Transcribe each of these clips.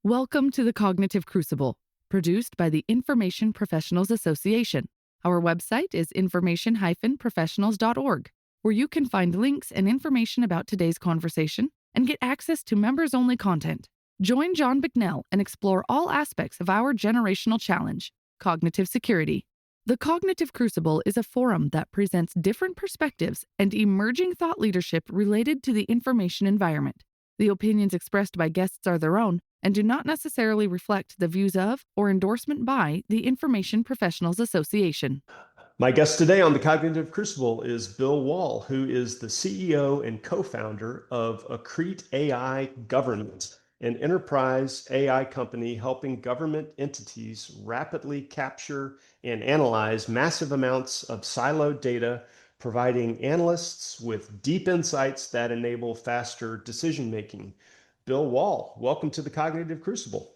Welcome to the Cognitive Crucible, produced by the Information Professionals Association. Our website is information-professionals.org, where you can find links and information about today's conversation and get access to members-only content. Join John Bicknell and explore all aspects of our generational challenge, cognitive security. The Cognitive Crucible is a forum that presents different perspectives and emerging thought leadership related to the information environment. The opinions expressed by guests are their own and do not necessarily reflect the views of or endorsement by the Information Professionals Association. My guest today on the Cognitive Crucible is Bill Wall, who is the CEO and co-founder of Accrete AI Government, an enterprise AI company helping government entities rapidly capture and analyze massive amounts of siloed data, providing analysts with deep insights that enable faster decision-making. Bill Wall, welcome to the Cognitive Crucible.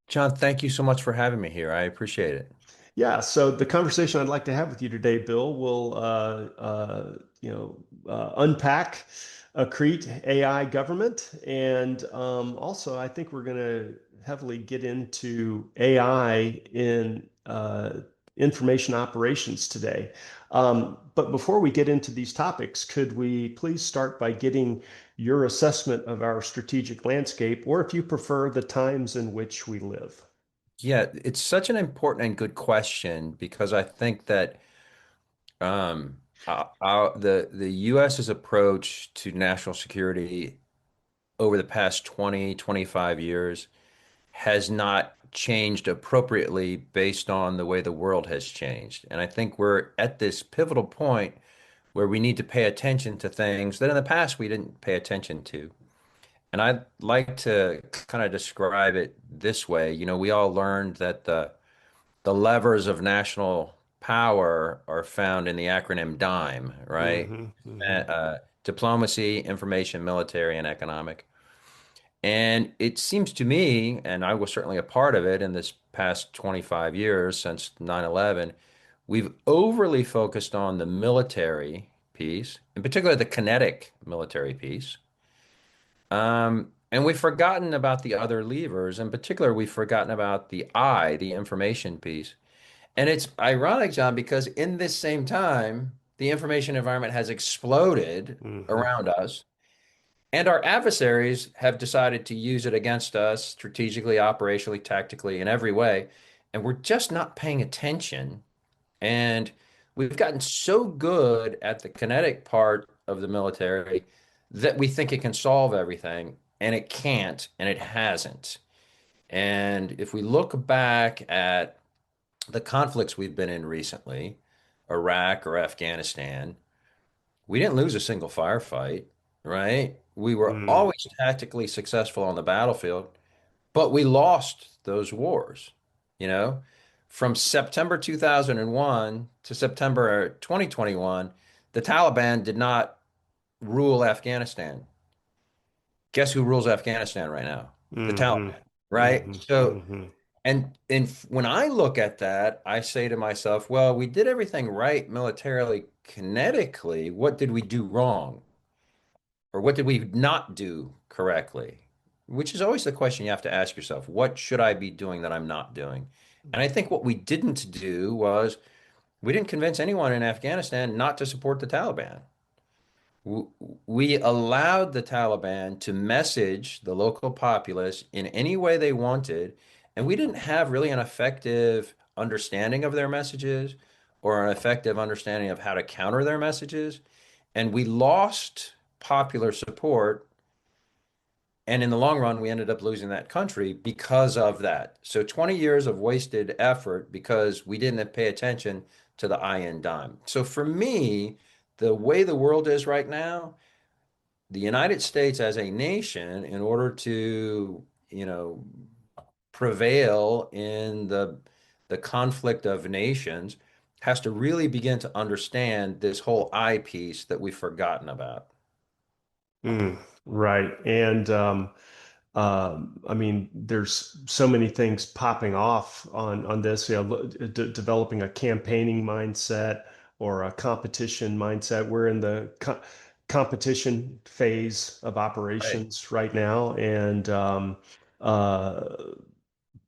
John, thank you so much for having me here. I appreciate it. Yeah, so the conversation I'd like to have with you today, Bill, will unpack Accrete AI Government, and also I think we're going to heavily get into AI in information operations today. But before we get into these topics, could we please start by getting your assessment of our strategic landscape, or if you prefer, the times in which we live? Yeah, it's such an important and good question because I think that the US's approach to national security over the past 20, 25 years has not changed appropriately based on the way the world has changed. And I think we're at this pivotal point where we need to pay attention to things that in the past we didn't pay attention to. And I'd like to kind of describe it this way. You know, we all learned that the levers of national power are found in the acronym DIME, right? Mm-hmm, mm-hmm. Diplomacy, information, military, and economic. And it seems to me, and I was certainly a part of it in this past 25 years since 9/11, we've overly focused on the military piece, in particular the kinetic military piece. And we've forgotten about the other levers. In particular, we've forgotten about the I, the information piece. And it's ironic, John, because in this same time, the information environment has exploded Mm-hmm. around us, and our adversaries have decided to use it against us strategically, operationally, tactically, in every way. And we're just not paying attention. And we've gotten so good at the kinetic part of the military that we think it can solve everything, and it can't, and it hasn't. And if we look back at the conflicts we've been in recently, Iraq or Afghanistan, we didn't lose a single firefight, right? We were Mm. always tactically successful on the battlefield, but we lost those wars, you know? From September 2001 to September 2021, the Taliban did not rule Afghanistan. Guess who rules Afghanistan right now? The Mm-hmm. Taliban, right? Mm-hmm. So, Mm-hmm. when I look at that, I say to myself, well, we did everything right militarily, kinetically. What did we do wrong? Or what did we not do correctly? Which is always the question you have to ask yourself. What should I be doing that I'm not doing? And I think what we didn't do was we didn't convince anyone in Afghanistan not to support the Taliban. We allowed the Taliban to message the local populace in any way they wanted, and we didn't have really an effective understanding of their messages or an effective understanding of how to counter their messages. And we lost popular support. And in the long run, we ended up losing that country because of that. So 20 years of wasted effort because we didn't pay attention to the I in dime. So for me, the way the world is right now, the United States as a nation, in order to, prevail in the conflict of nations, has to really begin to understand this whole I piece that we've forgotten about. Mm. Right. And I mean, there's so many things popping off on this, developing a campaigning mindset or a competition mindset. We're in the competition phase of Right. operations right now. And uh,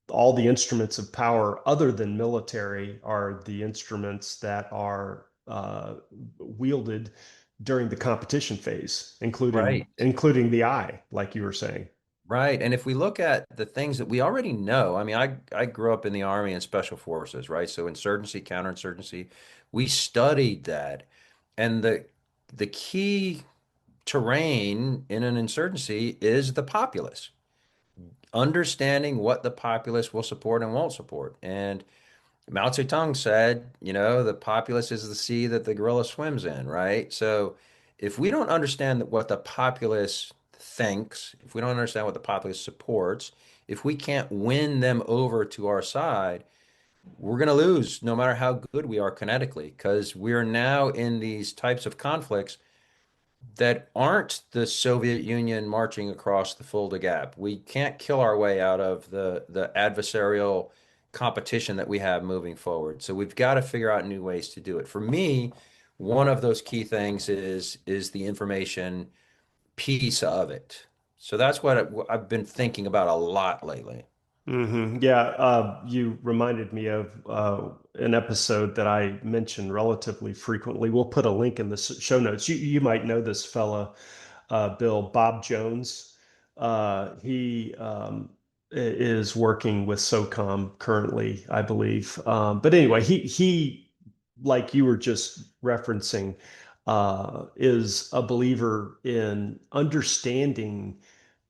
all the instruments of power other than military are the instruments that are wielded during the competition phase, including Right. including the eye, like you were saying. Right. And if we look at the things that we already know, I mean, I grew up in the Army and Special Forces, right? So insurgency, counterinsurgency, we studied that. And the key terrain in an insurgency is the populace, understanding what the populace will support and won't support. And Mao Zedong said, the populace is the sea that the gorilla swims in, right? So if we don't understand what the populace thinks, if we don't understand what the populace supports, if we can't win them over to our side, we're going to lose no matter how good we are kinetically, because we're now in these types of conflicts that aren't the Soviet Union marching across the Fulda Gap. We can't kill our way out of the adversarial competition that we have moving forward. So we've got to figure out new ways to do it. For me, one of those key things is the information piece of it. So that's what I've been thinking about a lot lately. Yeah, you reminded me of an episode that I mention relatively frequently. We'll put a link in the show notes. You might know this fella, Bill Bob Jones. He is working with SOCOM currently, I believe. But anyway, he like you were just referencing, is a believer in understanding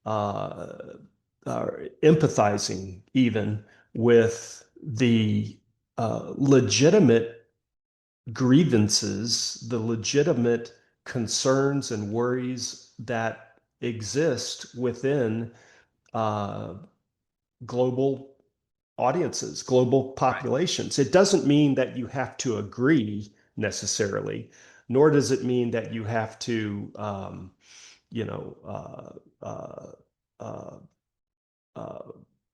uh, uh, empathizing even with the legitimate grievances, the legitimate concerns and worries that exist within uh, global audiences, global Right. populations. It doesn't mean that you have to agree necessarily, nor does it mean that you have to, you know, uh, uh,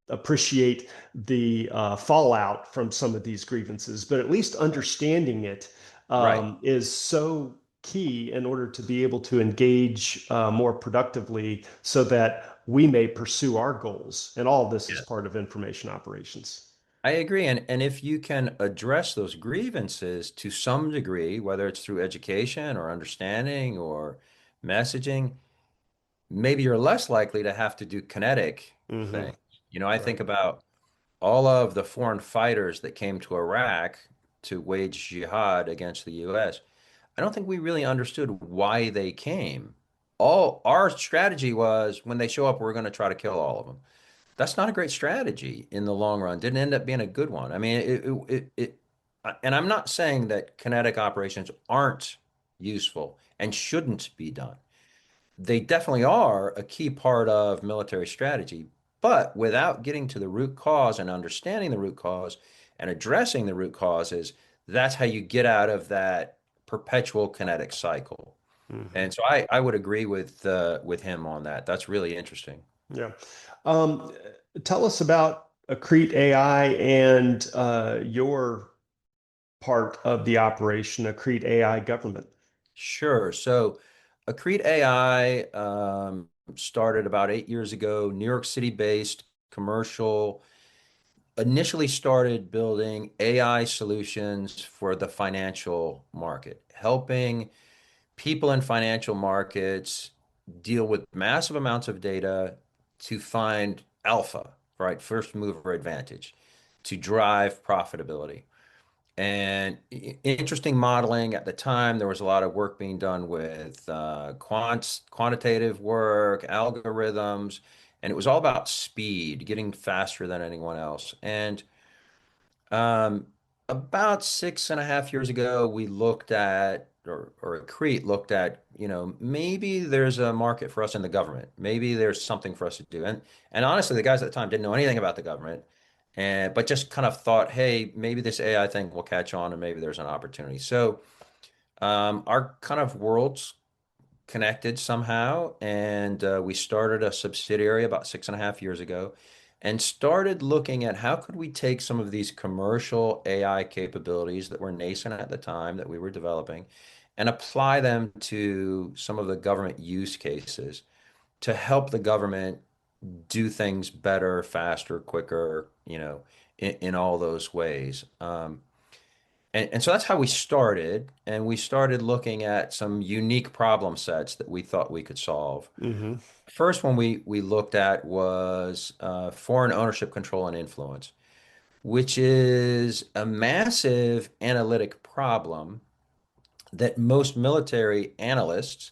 appreciate the fallout from some of these grievances, but at least understanding it Right. is so key in order to be able to engage more productively so that we may pursue our goals. And all of this is Yeah. part of information operations. I agree. And if you can address those grievances to some degree, whether it's through education or understanding or messaging, maybe you're less likely to have to do kinetic Hmm. things. I think Right. about all of the foreign fighters that came to Iraq to wage jihad against the US. I don't think we really understood why they came. All our strategy was when they show up, we're going to try to kill all of them. That's not a great strategy in the long run. Didn't end up being a good one. I mean, and I'm not saying that kinetic operations aren't useful and shouldn't be done. They definitely are a key part of military strategy, but without getting to the root cause and understanding the root cause and addressing the root causes, that's how you get out of that perpetual kinetic cycle. Hmm. And so I would agree with him on that. That's really interesting. Yeah. Um, Tell us about Accrete AI and your part of the operation, Accrete AI government. Sure. So Accrete AI started about 8 years ago, New York City based commercial, initially started building AI solutions for the financial market, helping people in financial markets deal with massive amounts of data to find alpha, right? First mover advantage to drive profitability. And interesting modeling at the time, there was a lot of work being done with quantitative work, algorithms, and it was all about speed, getting faster than anyone else. And um, about 6.5 years ago, we looked at, or Crete looked at, maybe there's a market for us in the government. Maybe there's something for us to do. And honestly, the guys at the time didn't know anything about the government, and but just kind of thought, hey, maybe this AI thing will catch on, and maybe there's an opportunity. So our kind of worlds connected somehow, and we started a subsidiary about 6.5 years ago, and started looking at how could we take some of these commercial AI capabilities that were nascent at the time that we were developing, and apply them to some of the government use cases to help the government. do things better, faster, quicker, in all those ways. And so that's how we started. And we started looking at some unique problem sets that we thought we could solve. Hmm. First one we looked at was foreign ownership control and influence, which is a massive analytic problem that most military analysts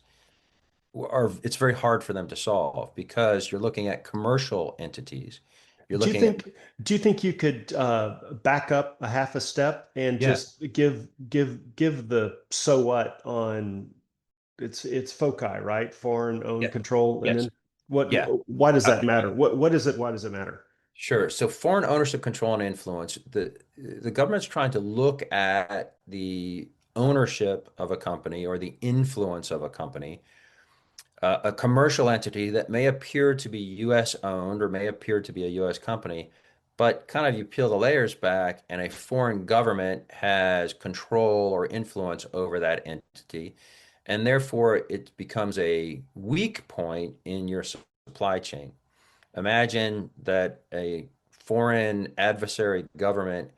it's very hard for them to solve because you're looking at commercial entities. You're Do you looking at, think do you think you could back up a half a step and yeah, just give the so what on it's foci, right? Foreign owned yeah, control, and yes, then what? yeah, Why does that absolutely. matter? What is it? Why does it matter? Sure. So foreign ownership control and influence, the government's trying to look at the ownership of a company or the influence of a company, a commercial entity that may appear to be US owned or may appear to be a US company, but kind of you peel the layers back and a foreign government has control or influence over that entity, and therefore it becomes a weak point in your supply chain. Imagine that a foreign adversary government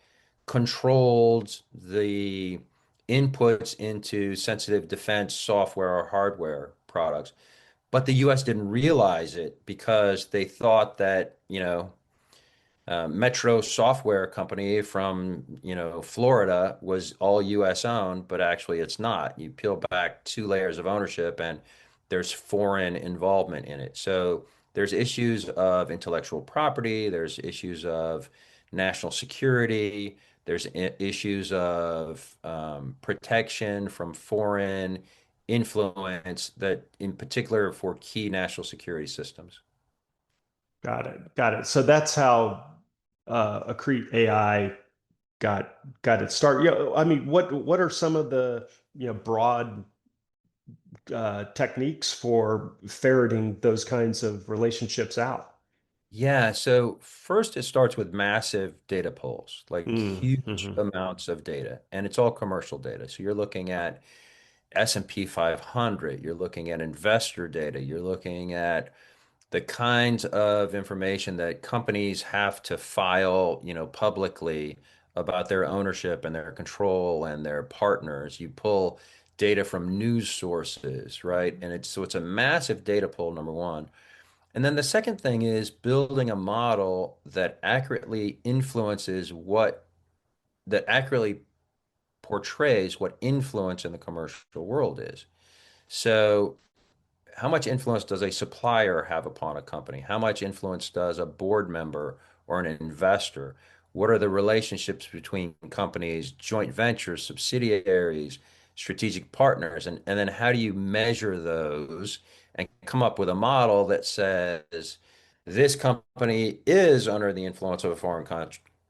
controlled the inputs into sensitive defense software or hardware products, but the US didn't realize it because they thought that, Metro Software Company from, Florida was all US owned, but actually it's not. You peel back two layers of ownership and there's foreign involvement in it. So there's issues of intellectual property, there's issues of national security, there's issues of protection from foreign influence that in particular for key national security systems. Got it. Got it. So that's how Accrete AI got its start. Yeah, I mean, what are some of the broad techniques for ferreting those kinds of relationships out? Yeah, so first it starts with massive data pulls, like Mm, huge hmm. amounts of data, and it's all commercial data. So you're looking at S&P 500, you're looking at investor data, you're looking at the kinds of information that companies have to file, publicly about their ownership and their control and their partners. You pull data from news sources, right? And it's a massive data pull, number one. And then the second thing is building a model that accurately portrays what influence in the commercial world is. So how much influence does a supplier have upon a company? How much influence does a board member or an investor? What are the relationships between companies, joint ventures, subsidiaries, strategic partners? And then how do you measure those and come up with a model that says this company is under the influence of a foreign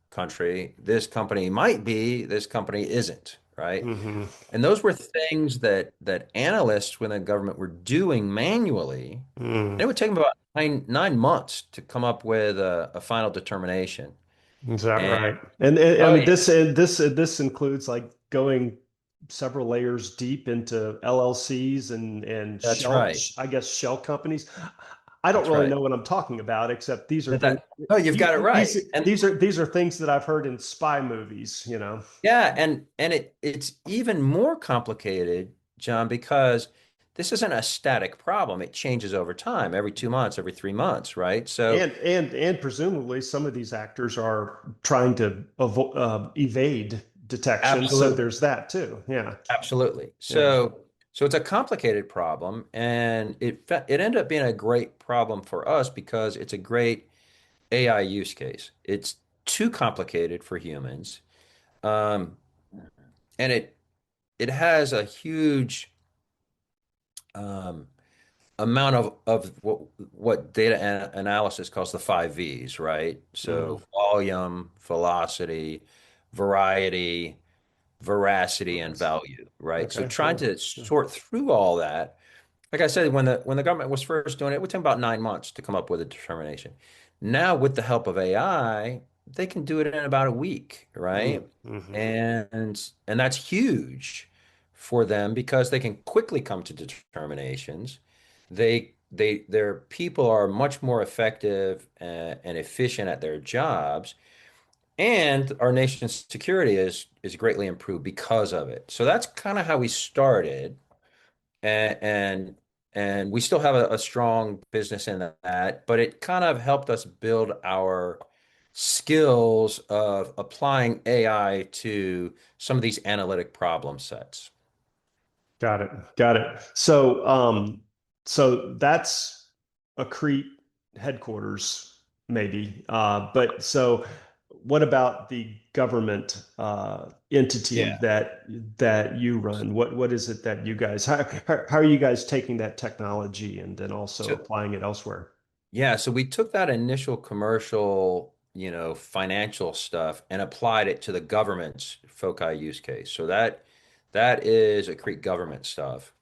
country, this company might be, this company isn't, right? Hmm. And those were things that analysts within the government were doing manually. Mm. And it would take them about nine months to come up with a final determination. Is that And right? And I oh mean, yeah, this includes like going several layers deep into LLCs and that's shell, right. I guess shell companies. I don't That's really right. know what I'm talking about, except these are But things. no, you've got it right. And These are things that I've heard in spy movies. You know. yeah, and it's even more complicated, John, because this isn't a static problem. It changes over time, every 2 months, every 3 months, right? So And presumably some of these actors are trying to evade detection. So absolutely. there's that too. Yeah. Absolutely. Yeah. So it's a complicated problem, and it ended up being a great problem for us because it's a great AI use case. It's too complicated for humans, um, and it has a huge um, amount of what data analysis calls the five V's, right? Hmm. So volume, velocity, variety, veracity, and value, right? So Okay. trying Yeah. to Yeah. sort through all that. Like I said, when the government was first doing it, it would take about 9 months to come up with a determination. Now, with the help of AI, they can do it in about a week, right? Mm-hmm. And that's huge for them because they can quickly come to determinations. They their people are much more effective and efficient at their jobs, and our nation's security is greatly improved because of it. So that's kind of how we started, and and we still have a strong business in that, but it kind of helped us build our skills of applying AI to some of these analytic problem sets. Got it. Got it. So that's Accrete headquarters, maybe. But so what about the government entity Yeah. that you run? What is it that you guys how are you guys taking that technology and then also So applying it elsewhere? yeah, so we took that initial commercial, financial stuff and applied it to the government's foci use case. So that is Accrete government stuff.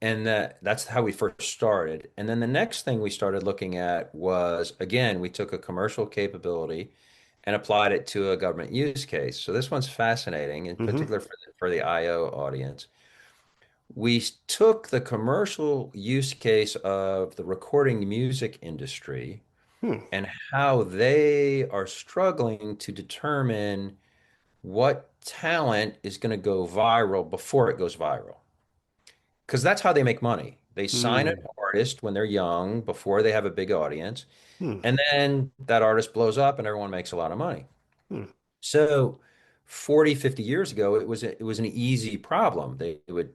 And that's how we first started. And then the next thing we started looking at was, again, we took a commercial capability and applied it to a government use case. So this one's fascinating, in Hmm. particular for the IO audience. We took the commercial use case of the recording music industry Hmm. and how they are struggling to determine what talent is going to go viral before it goes viral. Because that's how they make money. They sign an Hmm. artist when they're young, before they have a big audience, Hmm. and then that artist blows up and everyone makes a lot of money. Hmm. So 40, 50 years ago, it was an easy problem. They would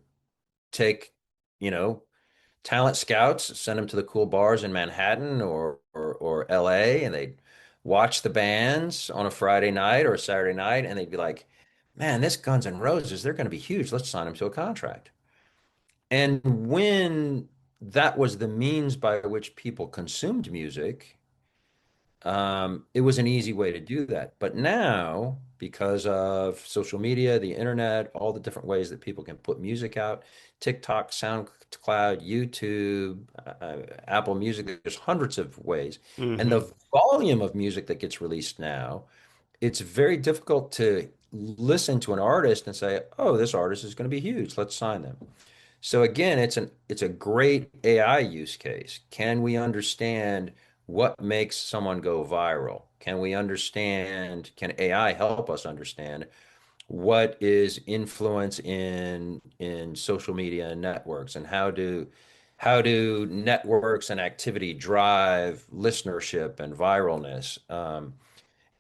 take, you know, talent scouts, send them to the cool bars in Manhattan or LA, and they'd watch the bands on a Friday night or a Saturday night, and they'd be like, "Man, this Guns N' Roses, they're going to be huge. Let's sign them to a contract." And when that was the means by which people consumed music, it was an easy way to do that. But now, because of social media, the internet, all the different ways that people can put music out, TikTok, SoundCloud, YouTube, Apple Music, there's hundreds of ways. And Hmm. the volume of music that gets released now, it's very difficult to listen to an artist and say, "Oh, this artist is going to be huge. Let's sign them." So again, it's a great AI use case. Can we understand what makes someone go viral? Can AI help us understand what is influence in social media and networks, and how do networks and activity drive listenership and viralness?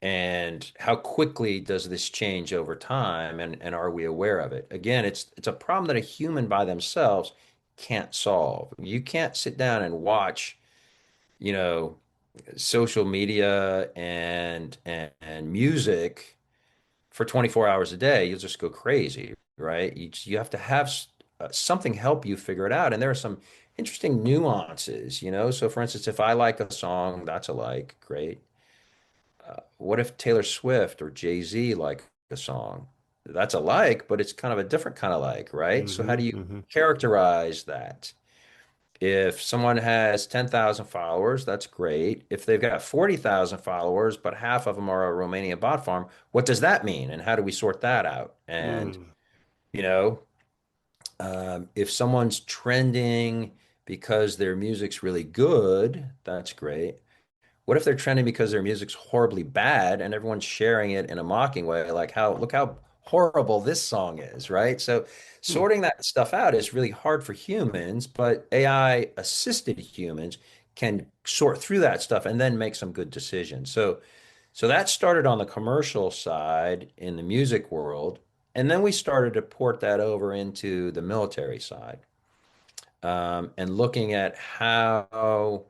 And how quickly does this change over time, and are we aware of it? Again, it's a problem that a human by themselves can't solve. You can't sit down and watch, you know, social media and music for 24 hours a day. You'll just go crazy, right? You have to have something help you figure it out. And there are some interesting nuances. So for instance, if I like a song, that's a like, great. What if Taylor Swift or Jay-Z like a song? That's a like, but it's kind of a different kind of like, right? So how Hmm. do you Hmm. characterize that? If someone has 10,000 followers, that's great. If they've got 40,000 followers, but half of them are a Romanian bot farm, what does that mean? And how do we sort that out? And, Hmm. you know, if someone's trending because their music's really good, that's great. What if they're trending because their music's horribly bad and everyone's sharing it in a mocking way, like look how horrible this song is, right? So Hmm. sorting that stuff out is really hard for humans, but AI assisted humans can sort through that stuff and then make some good decisions. So that started on the commercial side in the music world, and then we started to port that over into the military side, and looking at how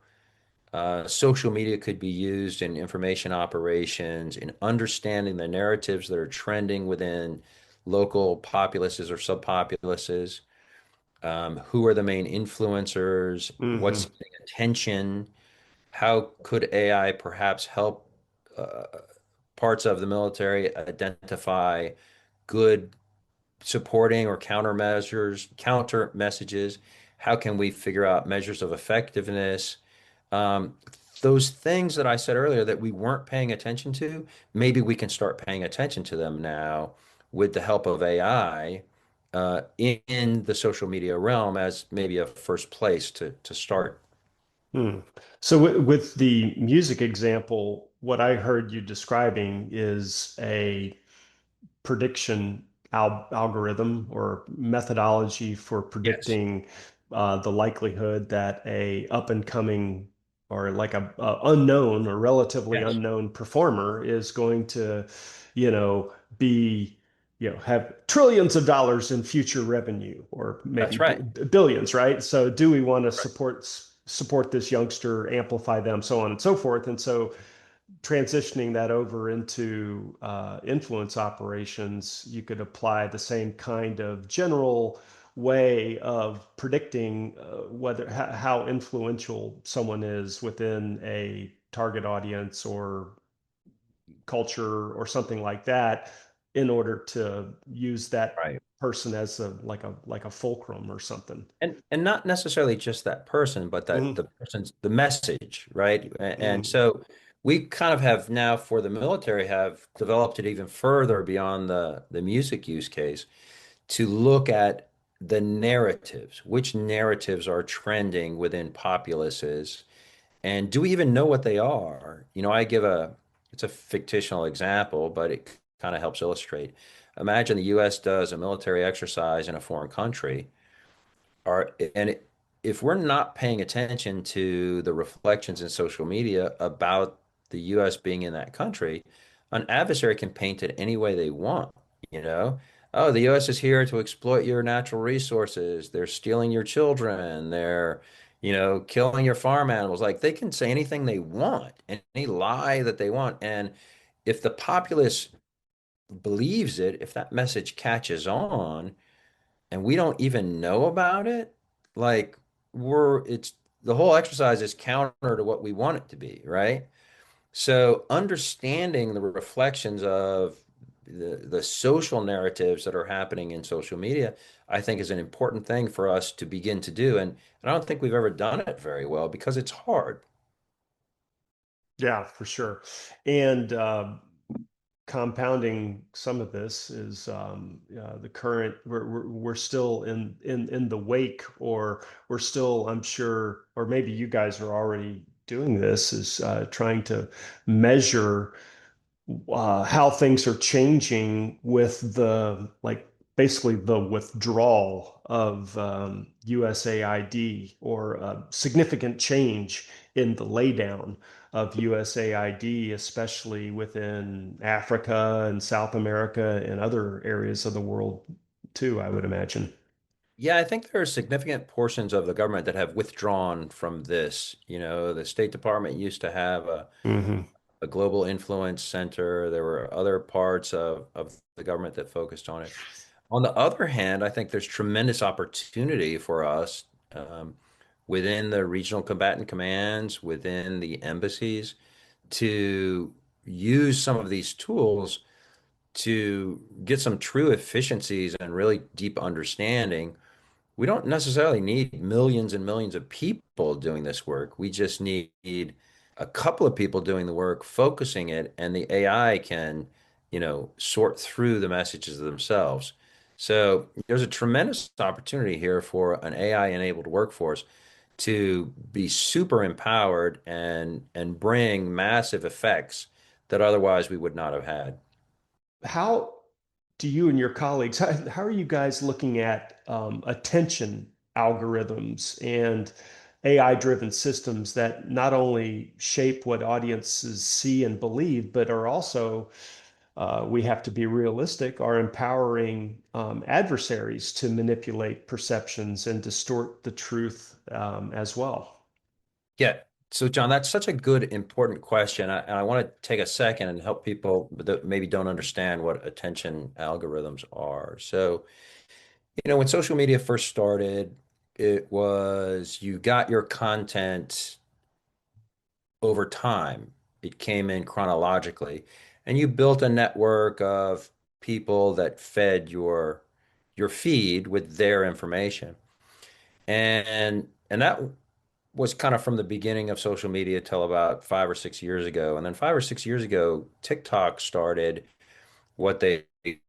social media could be used in information operations, in understanding the narratives that are trending within local populaces or subpopulaces. Who are the main influencers? What's Hmm. getting attention? How could AI perhaps help uh, parts of the military identify good supporting or counter messages? How can we figure out measures of effectiveness? Um, those things that I said earlier that we weren't paying attention to, maybe we can start paying attention to them now with the help of AI, in the social media realm, as maybe a first place to start. Hmm. So with the music example, what I heard you describing is a prediction algorithm or methodology for Yes. predicting the likelihood that a up and coming or like a unknown or relatively Yes. unknown performer is going to, be, have trillions of dollars in future revenue or maybe That's right. billions, right? So do we want to Right. support this youngster, amplify them, so on and so forth? And so transitioning that over into influence operations, you could apply the same kind of general way of predicting whether how influential someone is within a target audience or culture or something like that in order to use that Right. person as a fulcrum or something. And not necessarily just that person, but that Mhm. the person's the message, right? And Mhm. so we kind of have now for the military have developed it even further beyond the music use case to look at the narratives, which narratives are trending within populaces, and do we even know what they are? I give it's a fictional example, but it kind of helps illustrate. Imagine the US does a military exercise in a foreign country are and it, if we're not paying attention to the reflections in social media about the US being in that country, an adversary can paint it any way they want, you know? Oh, the US is here to exploit your natural resources. They're stealing your children. They're, killing your farm animals. Like they can say anything they want, any lie that they want. And if the populace believes it, if that message catches on, and we don't even know about it, like it's the whole exercise is counter to what we want it to be, right? So understanding the reflections of the social narratives that are happening in social media, I think is an important thing for us to begin to do. And I don't think we've ever done it very well because it's hard. Yeah, for sure. And compounding some of this is the current. We're still in the wake, or we're still, I'm sure, or maybe you guys are already doing this, is trying to measure how things are changing with the basically the withdrawal of USAID or a significant change in the laydown of USAID, especially within Africa and South America and other areas of the world too, I would imagine. Yeah, I think there are significant portions of the government that have withdrawn from this. The State Department used to have Hmm. a global influence center. There were other parts of the government that focused on it. On the other hand, I think there's tremendous opportunity for us within the regional combatant commands, within the embassies, to use some of these tools to get some true efficiencies and really deep understanding. We don't necessarily need millions and millions of people doing this work. We just need a couple of people doing the work, focusing it, and the AI can, sort through the messages themselves. So there's a tremendous opportunity here for an AI-enabled workforce to be super empowered and bring massive effects that otherwise we would not have had. How do you and your colleagues, how are you guys looking at attention algorithms and AI-driven systems that not only shape what audiences see and believe, but are also, we have to be realistic, are empowering adversaries to manipulate perceptions and distort the truth as well? Yeah. So, John, that's such a good, important question. And I want to take a second and help people that maybe don't understand what attention algorithms are. So, when social media first started, it was you got your content over time. It came in chronologically, and you built a network of people that fed your feed with their information. And that was kind of from the beginning of social media till about 5 or 6 years ago. And then 5 or 6 years ago, TikTok started what they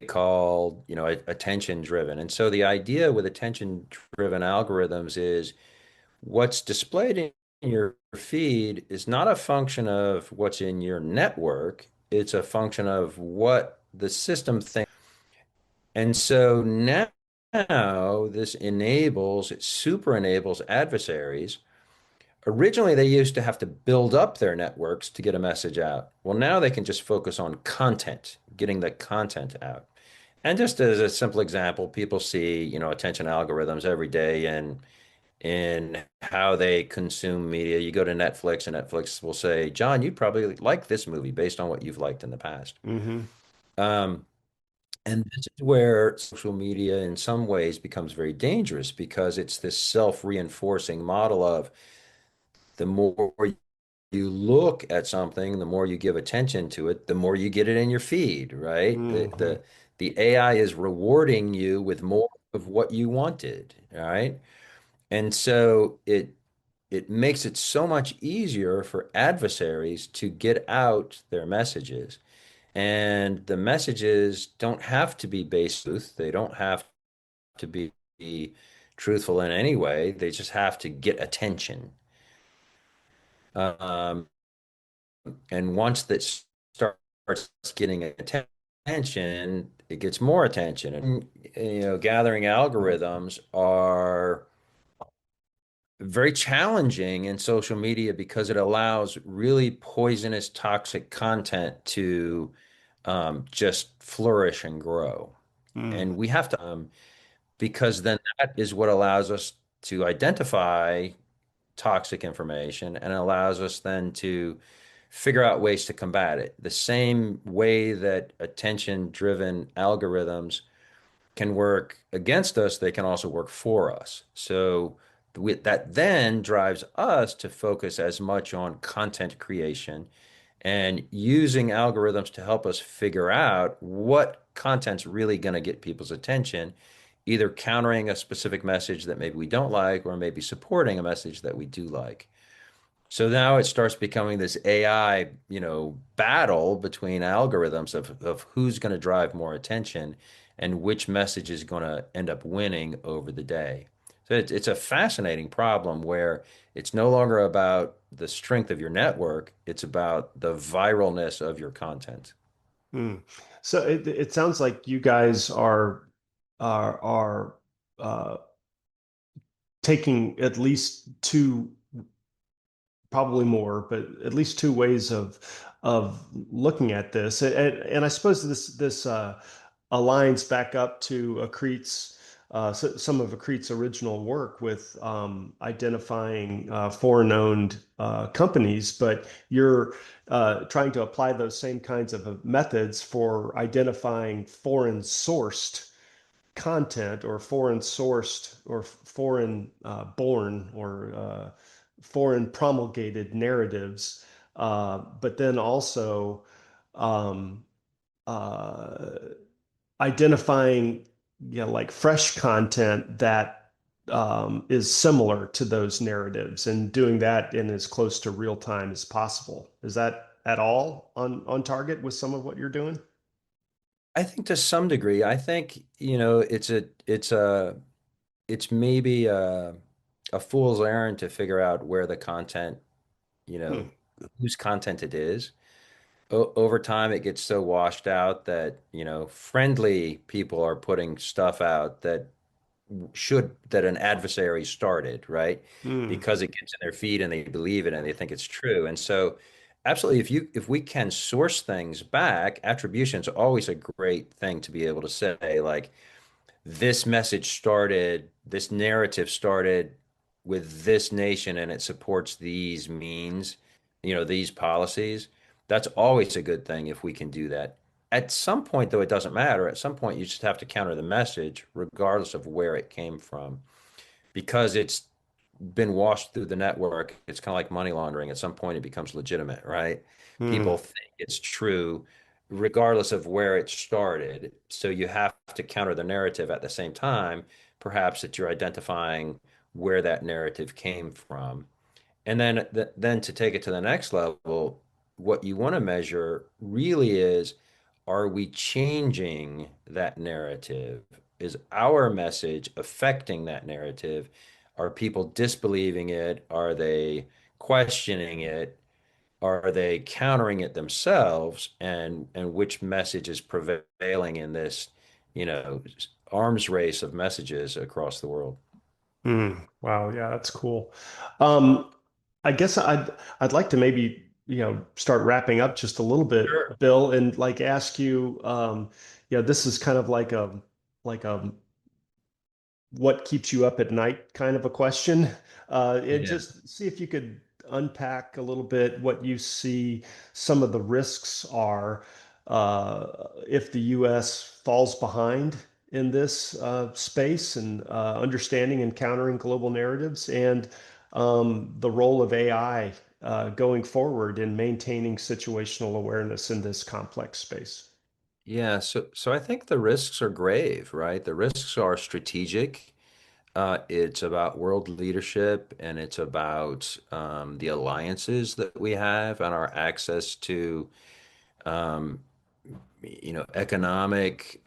called, attention driven. And so the idea with attention driven algorithms is what's displayed your feed is not a function of what's in your network, it's a function of what the system thinks. And so now this enables, it super enables adversaries. Originally, they used to have to build up their networks to get a message out. Well, now they can just focus on content, getting the content out. And just as a simple example, people see, attention algorithms every day in how they consume media. You go to Netflix, and Netflix will say, John, you'd probably like this movie based on what you've liked in the past. Mm-hmm. Um, and this is where social media, in some ways, becomes very dangerous because it's this self-reinforcing model of the more you look at something, the more you give attention to it, the more you get it in your feed, right? The Mm-hmm. the the AI is rewarding you with more of what you wanted, all right? And so it makes it so much easier for adversaries to get out their messages. And the messages don't have to be based truth. They don't have to be truthful in any way. They just have to get attention. Um, and once that starts getting attention, it gets more attention. And gathering algorithms are very challenging in social media because it allows really poisonous, toxic content to just flourish and grow. Mm. And we have to, because then that is what allows us to identify toxic information and allows us then to figure out ways to combat it. The same way that attention-driven algorithms can work against us, they can also work for us. So that then drives us to focus as much on content creation and using algorithms to help us figure out what content's really going to get people's attention, either countering a specific message that maybe we don't like or maybe supporting a message that we do like. So now it starts becoming this AI, battle between algorithms of who's going to drive more attention and which message is going to end up winning over the day. So it's a fascinating problem where it's no longer about the strength of your network, it's about the viralness of your content. Mm. So it sounds like you guys are uh, taking at least two, probably more, but at least two ways of looking at this. And I suppose this aligns back up to Accrete's some of Accrete's original work with identifying foreign-owned companies, but you're trying to apply those same kinds of methods for identifying foreign-sourced content or foreign sourced or foreign born or foreign promulgated narratives, but then also um, uh, identifying, like fresh content that is similar to those narratives and doing that in as close to real time as possible. Is that at all on target with some of what you're doing? I think to some degree, I think, it's maybe a fool's errand to figure out where the content, you Hmm. know, whose content it is. Over time, it gets so washed out that, friendly people are putting stuff out that an adversary started, right? Hmm. Because it gets in their feed and they believe it and they think it's true. And so absolutely, if we can source things back, attribution is always a great thing to be able to say, like, this message started, this narrative started with this nation and it supports these means, these policies. That's always a good thing if we can do that. At some point, though, it doesn't matter. At some point, you just have to counter the message, regardless of where it came from, because it's been washed through the network. It's kind of like money laundering. At some point, it becomes legitimate, right? People Hmm. think it's true, regardless of where it started. So you have to counter the narrative at the same time, perhaps that you're identifying where that narrative came from. And then to take it to the next level, what you want to measure really is, are we changing that narrative? Is our message affecting that narrative? Are people disbelieving it? Are they questioning it? Are they countering it themselves? And which message is prevailing in this, you know, arms race of messages across the world? Wow, yeah, that's cool. Um, I guess I'd like to maybe, start wrapping up just a little bit, Sure. Bill, and like ask you, this is kind of like a what keeps you up at night kind of a question. And Yeah. just see if you could unpack a little bit what you see some of the risks are if the US falls behind in this space and understanding and countering global narratives and the role of AI going forward in maintaining situational awareness in this complex space. Yeah, so I think the risks are grave, right? The risks are strategic. It's about world leadership, and it's about the alliances that we have and our access to um, economic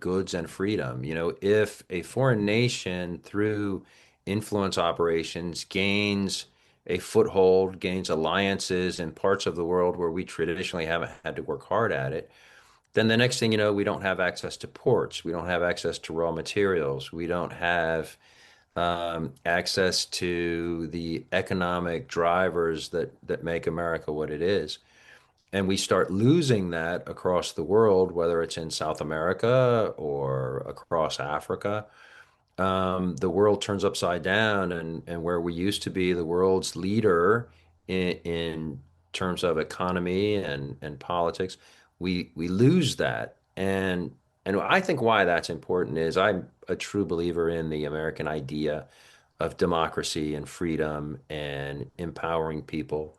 goods and freedom. If a foreign nation through influence operations gains a foothold, gains alliances in parts of the world where we traditionally haven't had to work hard at it, then the next thing you know, we don't have access to ports, we don't have access to raw materials, we don't have access to the economic drivers that make America what it is. And we start losing that across the world, whether it's in South America or across Africa. The world turns upside down, and where we used to be the world's leader in terms of economy and politics, we lose that. And I think why that's important is I'm a true believer in the American idea of democracy and freedom and empowering people.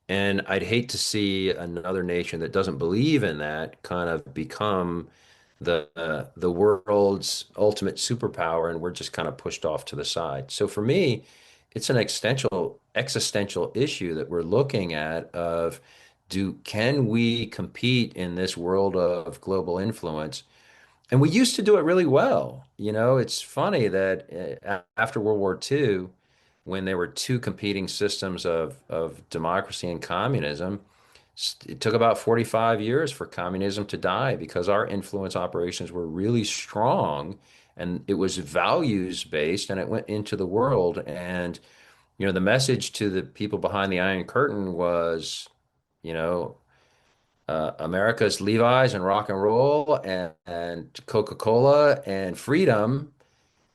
And I'd hate to see another nation that doesn't believe in that kind of become the world's ultimate superpower, and we're just kind of pushed off to the side. So for me, it's an existential issue that we're looking at of can we compete in this world of global influence? And we used to do it really well. It's funny that after World War II, when there were two competing systems of democracy and communism, it took about 45 years for communism to die because our influence operations were really strong and it was values based and it went into the world. And, the message to the people behind the Iron Curtain was, you know, America's Levi's and rock and roll and Coca-Cola and freedom.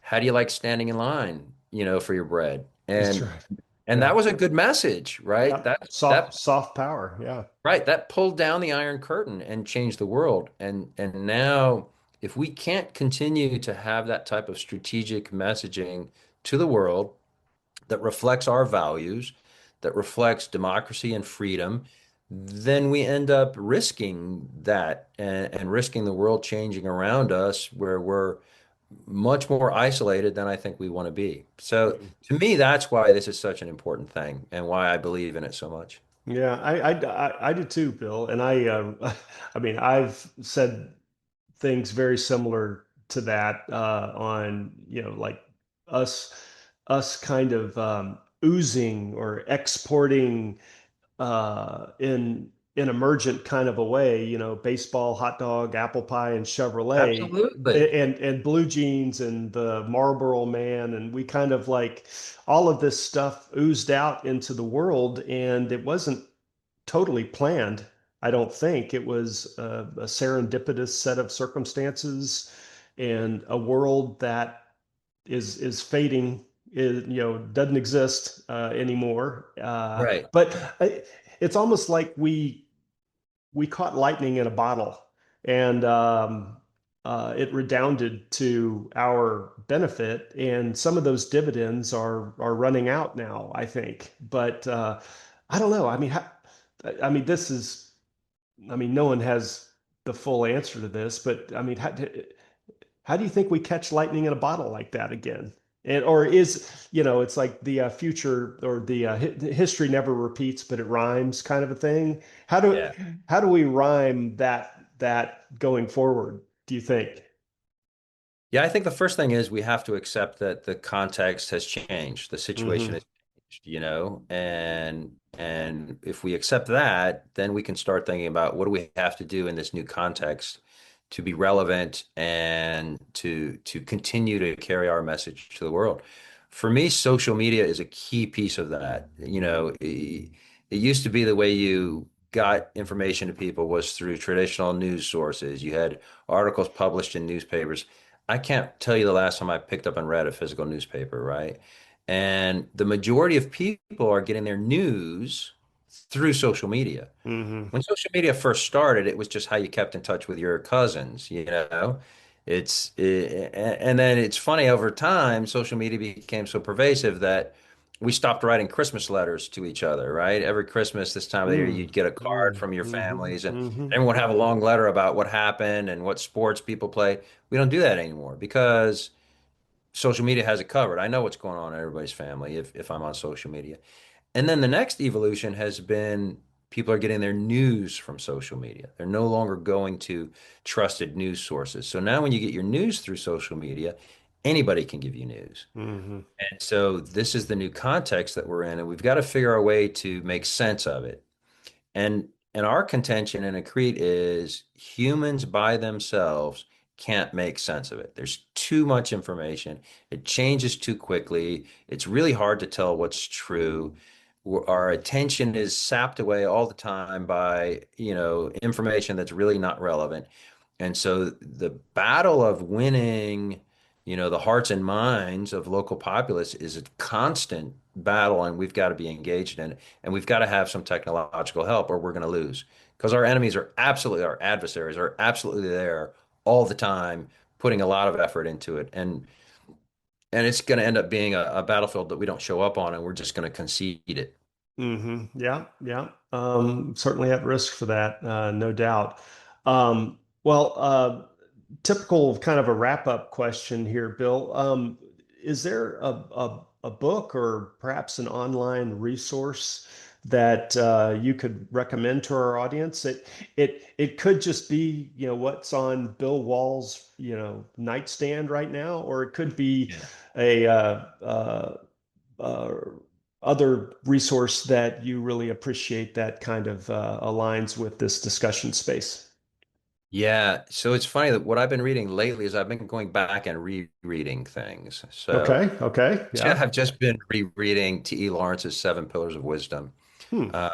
How do you like standing in line, for your bread? That's And right. and Yeah. that was a good message, right? Yeah. That Soft, that soft power. Yeah. right, that pulled down the Iron Curtain and changed the world. And now if we can't continue to have that type of strategic messaging to the world that reflects our values, that reflects democracy and freedom, then we end up risking that and risking the world changing around us where we're much more isolated than I think we want to be. So Mhm. to me, that's why this is such an important thing and why I believe in it so much. Yeah, I do too, Bill. And I mean, I've said things very similar to that on, like us, us kind of oozing or exporting in emergent kind of a way, baseball, hot dog, apple pie, and Chevrolet, Absolutely. and blue jeans and the Marlboro Man, and we kind of like all of this stuff oozed out into the world, and it wasn't totally planned. I don't think it was a serendipitous set of circumstances and a world that is fading, doesn't exist anymore. Right. But it's almost like we caught lightning in a bottle, and it redounded to our benefit. And some of those dividends are running out now, I think. But I don't know. I mean, this is. I mean, no one has the full answer to this, but I mean, how do you think we catch lightning in a bottle like that again? And or is, it's like the future or the history never repeats, but it rhymes kind of a thing. How do Yeah. how do we rhyme that going forward, do you think? Yeah, I think the first thing is we have to accept that the context has changed. The situation Hmm. has changed. and if we accept that, then we can start thinking about what do we have to do in this new context to be relevant and to continue to carry our message to the world. For me, social media is a key piece of that. It used to be the way you got information to people was through traditional news sources. You had articles published in newspapers. I can't tell you the last time I picked up and read a physical newspaper, right? And the majority of people are getting their news through social media. Hmm. When social media first started, it was just how you kept in touch with your cousins, you know. And then it's funny over time, social media became so pervasive that we stopped writing Christmas letters to each other, right? Every Christmas this time of the year, Mm. you'd get a card Mm. from your Hmm. families, and Hmm. everyone would have a long letter about what happened and what sports people play. We don't do that anymore because social media has it covered. I know what's going on in everybody's family if I'm on social media. And then the next evolution has been people are getting their news from social media. They're no longer going to trusted news sources. So now when you get your news through social media, anybody can give you news. Hmm. And so this is the new context that we're in, and we've got to figure our way to make sense of it. And our contention in Accrete is humans by themselves can't make sense of it. There's too much information. It changes too quickly. It's really hard to tell what's true. Our attention is sapped away all the time by, information that's really not relevant. And so the battle of winning, the hearts and minds of local populace is a constant battle, and we've got to be engaged in it. And we've got to have some technological help, or we're going to lose. Because our enemies are absolutely, our adversaries are absolutely there all the time, putting a lot of effort into it. And it's going to end up being a battlefield that we don't show up on, and we're just going to concede it. Hmm. Yeah, yeah. Certainly at risk for that, no doubt. Well, typical kind of a wrap-up question here, Bill. Is there a book or perhaps an online resource that you could recommend to our audience? It could just be, what's on Bill Wall's, nightstand right now, or it could be Yeah. a uh, other resource that you really appreciate that kind of aligns with this discussion space. Yeah, so it's funny that what I've been reading lately is I've been going back and rereading things. So Okay. Okay. yeah, Yeah. I've just been rereading T.E. Lawrence's Seven Pillars of Wisdom, Hmm. uh,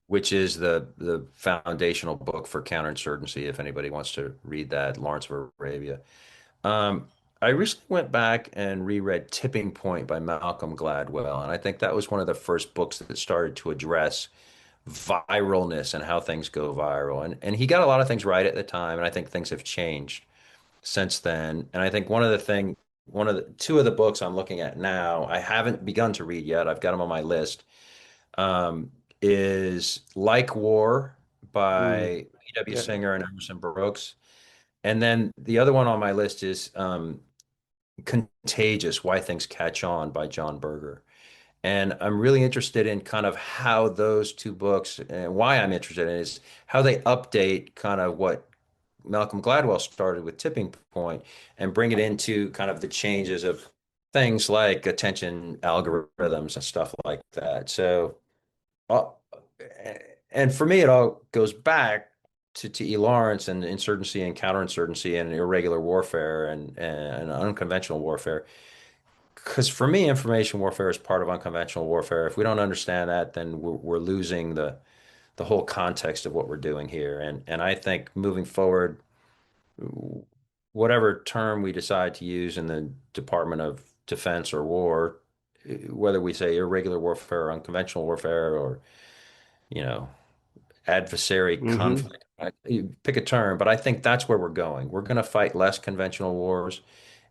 which is the foundational book for counterinsurgency. If anybody wants to read that, Lawrence of Arabia. Um, I recently went back and reread Tipping Point by Malcolm Gladwell, and I think that was one of the first books that started to address viralness and how things go viral. And he got a lot of things right at the time, and I think things have changed since then. And I think one of the two of the books I'm looking at now, I haven't begun to read yet. I've got them on my list. Um, is Like War Hmm. by P.W. Yeah. Singer and Emerson Brooks. And then the other one on my list is Contagious: Why Things Catch On by John Berger. And I'm really interested in kind of how those two books, and why I'm interested in is how they update kind of what Malcolm Gladwell started with Tipping Point and bring it into kind of the changes of things like attention algorithms and stuff like that. So, uh, and for me, it all goes back to T.E. Lawrence and insurgency and counterinsurgency and irregular warfare and unconventional warfare. Because for me, information warfare is part of unconventional warfare. If we don't understand that, then we're losing the whole context of what we're doing here. And I think moving forward, whatever term we decide to use in the Department of Defense or War, whether we say irregular warfare or unconventional warfare or, you know, adversary Hmm. conflict, you pick a term, but I think that's where we're going. We're going to fight less conventional wars,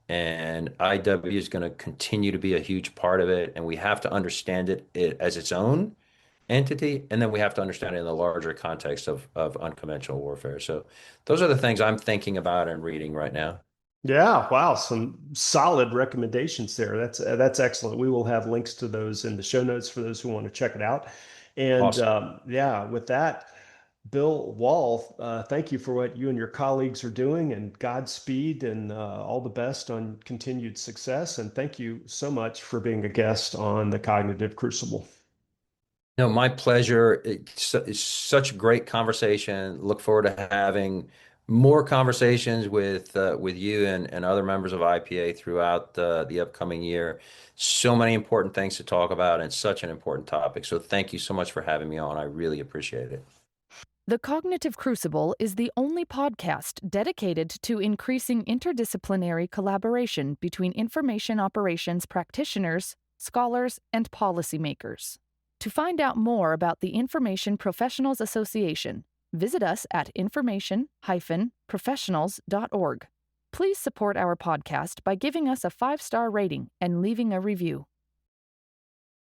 and IW is going to continue to be a huge part of it, and we have to understand it as its own entity, and then we have to understand it in the larger context of unconventional warfare. So those are the things I'm thinking about and reading right now. Yeah. Wow. Some solid recommendations there. That's excellent. We will have links to those in the show notes for those who want to check it out. And Awesome. yeah, with that. Bill Wall, thank you for what you and your colleagues are doing, and Godspeed and all the best on continued success. And thank you so much for being a guest on the Cognitive Crucible. No, my pleasure. It's such a great conversation. Look forward to having more conversations with you and other members of IPA throughout the upcoming year. So many important things to talk about and such an important topic. So thank you so much for having me on. I really appreciate it. The Cognitive Crucible is the only podcast dedicated to increasing interdisciplinary collaboration between information operations practitioners, scholars, and policymakers. To find out more about the Information Professionals Association, visit us at information-professionals.org. Please support our podcast by giving us a 5-star rating and leaving a review.